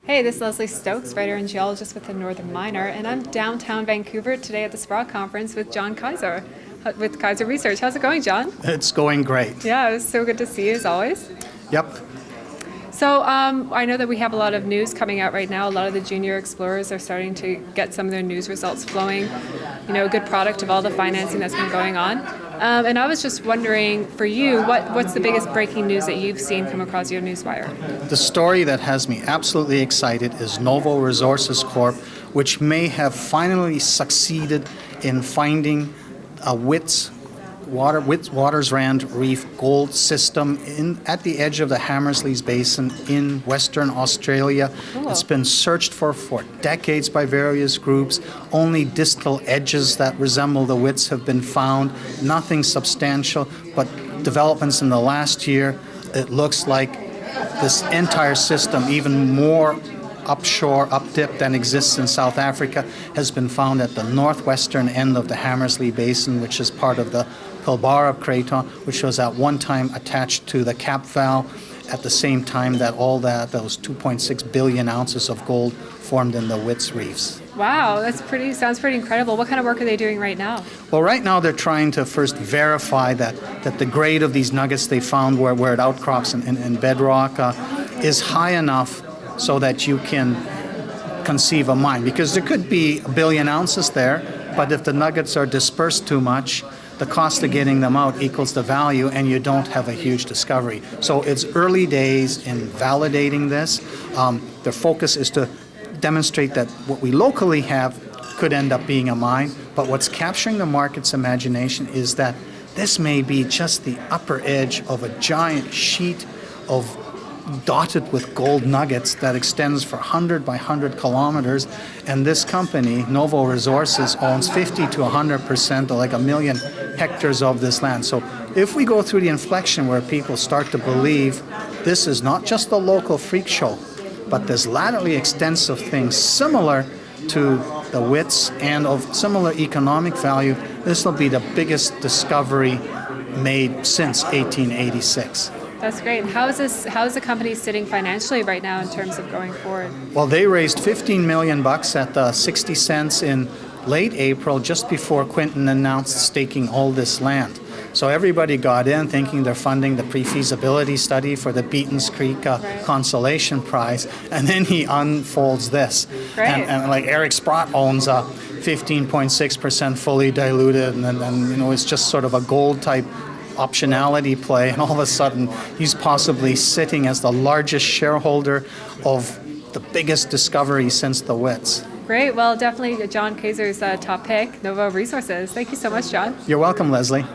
Hey, this is Leslie Stokes, writer and geologist with the Northern Miner, and I'm downtown Vancouver today at the Sprott conference with John Kaiser with Kaiser Research. How's it going, John? It's going great. Yeah, it's so good to see you as always. Yep. So I know that we have a lot of news coming out right now. A lot of the junior explorers are starting to get some of their news results flowing. You know, a good product of all the financing that's been going on. And I was just wondering, for you, what's the biggest breaking news that you've seen come across your newswire? The story that has me absolutely excited is Novo Resources Corp, which may have finally succeeded in finding a Watersrand Reef gold system at the edge of the Hamersley's Basin in Western Australia. Cool. It's been searched for decades by various groups. Only distal edges that resemble the Wits have been found. Nothing substantial, but developments in the last year, it looks like this entire system, even more up dip than exists in South Africa, has been found at the northwestern end of the Hamersley Basin, which is part of the Pilbara Craton, which was at one time attached to the Cap Valve at the same time that those 2.6 billion ounces of gold formed in the Wits Reefs. Wow, sounds pretty incredible. What kind of work are they doing right now? Well, right now they're trying to first verify that the grade of these nuggets they found where it outcrops in bedrock is high enough so that you can conceive a mine. Because there could be a billion ounces there, but if the nuggets are dispersed too much, the cost of getting them out equals the value, and you don't have a huge discovery. So it's early days in validating this. Their focus is to demonstrate that what we locally have could end up being a mine, but what's capturing the market's imagination is that this may be just the upper edge of a giant sheet of dotted with gold nuggets that extends for 100 by 100 kilometers, and this company, Novo Resources, owns 50 to 100%, or like 1 million hectares of this land. So if we go through the inflection where people start to believe this is not just a local freak show, but there's laterally extensive things similar to the Wits and of similar economic value, this will be the biggest discovery made since 1886. That's great. And how is the company sitting financially right now in terms of going forward? Well, they raised $15 million at 60 cents in late April, just before Quinton announced staking all this land. So everybody got in thinking they're funding the pre-feasibility study for the Beaton's Creek Consolation Prize, and then he unfolds this. Great. And like Eric Sprott owns 15.6% fully diluted, and you know, it's just sort of a gold type optionality play, and all of a sudden he's possibly sitting as the largest shareholder of the biggest discovery since the Wits. Great. Well, definitely John Kaiser's top pick, Novo Resources. Thank you so much, John. You're welcome, Leslie.